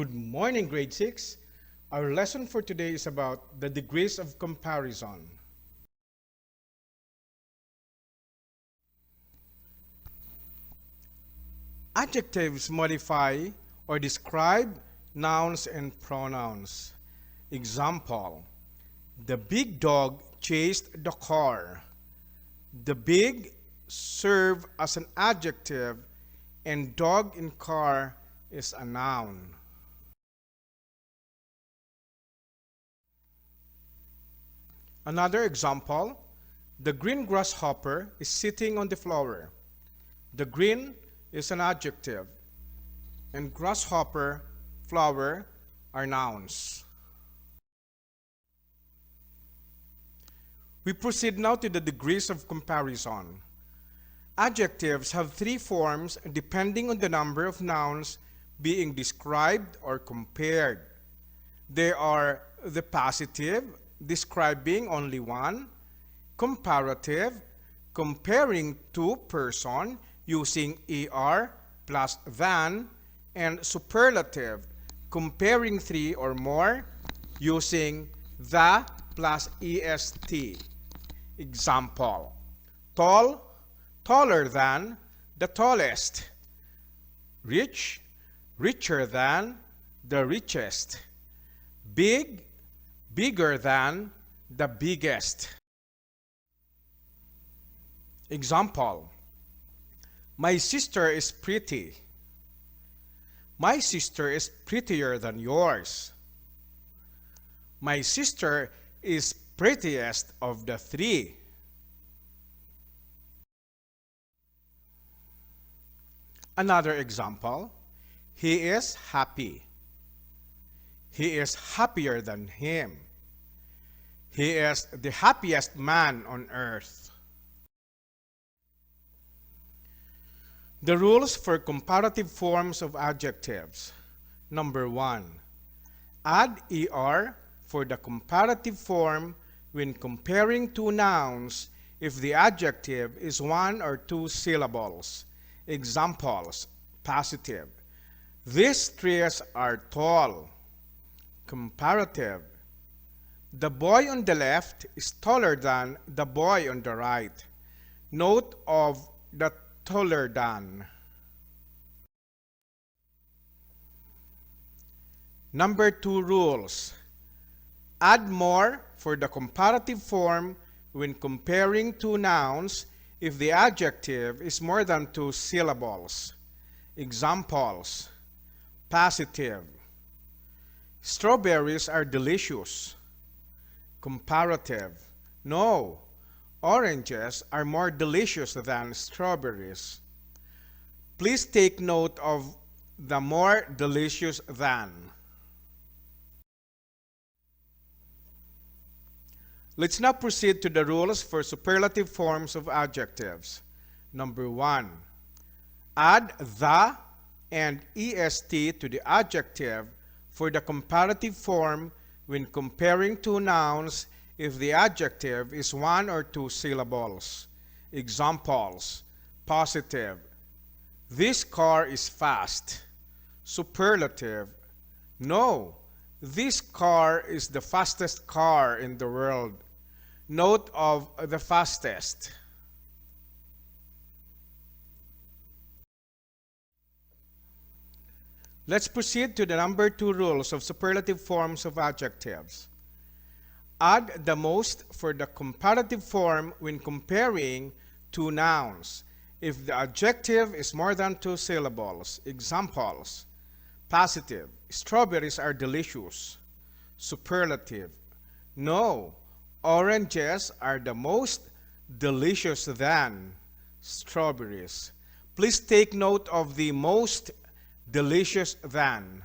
Good morning, grade 6. Our lesson for today is about the degrees of comparison. Adjectives modify or describe nouns and pronouns. Example: the big dog chased the car. The big serve as an adjective and dog in car is a noun. Another example: the green grasshopper is sitting on the flower. The green is an adjective, and grasshopper, flower are nouns. We proceed now to the degrees of comparison. Adjectives have three forms depending on the number of nouns being described or compared. They are the positive, describing only one; comparative, comparing two person using er plus than; and superlative, comparing three or more using the plus est. Example: tall, taller than, the tallest; rich, richer than, the richest; big, bigger than, the biggest. Example: my sister is pretty. My sister is prettier than yours. My sister is prettiest of the three. Another example: he is happy. He is happier than him. He is the happiest man on earth. The rules for comparative forms of adjectives. Number 1. Add er for the comparative form when comparing two nouns if the adjective is one or two syllables. Examples: positive, these trees are tall. Comparative, the boy on the left is taller than the boy on the right. Note of the taller than. Number 2 rules. Add more for the comparative form when comparing two nouns if the adjective is more than two syllables. Examples: positive, strawberries are delicious. Comparative, no, oranges are more delicious than strawberries. Please take note of the more delicious than. Let's now proceed to the rules for superlative forms of adjectives. Number 1. Add the and est to the adjective for the comparative form when comparing two nouns if the adjective is one or two syllables. Examples: positive, this car is fast. Superlative, no, this car is the fastest car in the world. Note of the fastest. Let's proceed to the number 2 rules of superlative forms of adjectives. Add the most for the comparative form when comparing two nouns if the adjective is more than two syllables. Examples: positive, strawberries are delicious. Superlative, no, oranges are the most delicious than strawberries. Please take note of the most delicious than.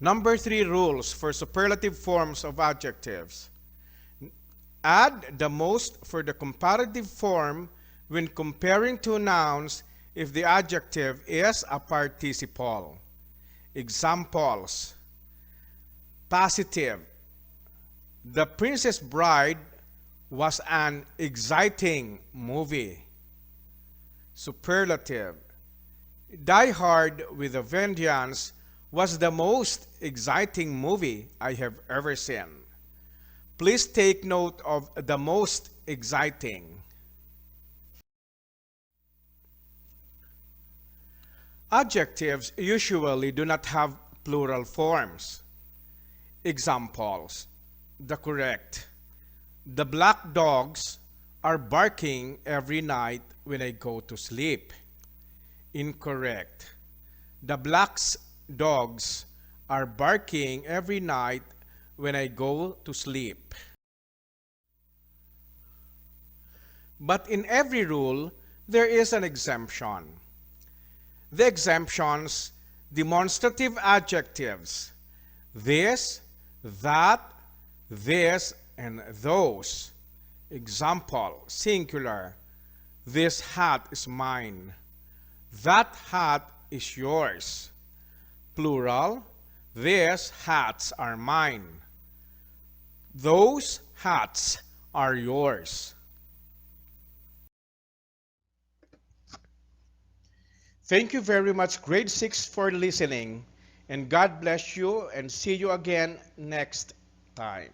Number 3 rules for superlative forms of adjectives. Add the most for the comparative form when comparing two nouns if the adjective is a participle. Examples: positive, The Princess Bride was an exciting movie. Superlative, Die Hard with a Vengeance was the most exciting movie I have ever seen. Please take note of the most exciting. Adjectives usually do not have plural forms. Examples: the correct. The black dogs are barking every night when I go to sleep. Incorrect. The black dogs are barking every night when I go to sleep. But in every rule, there is an exemption. The exemptions: demonstrative adjectives: this, that, this, and those. Example, singular: this hat is mine. That hat is yours. Plural: these hats are mine. Those hats are yours. Thank you very much, grade 6, for listening. And God bless you, and see you again next time.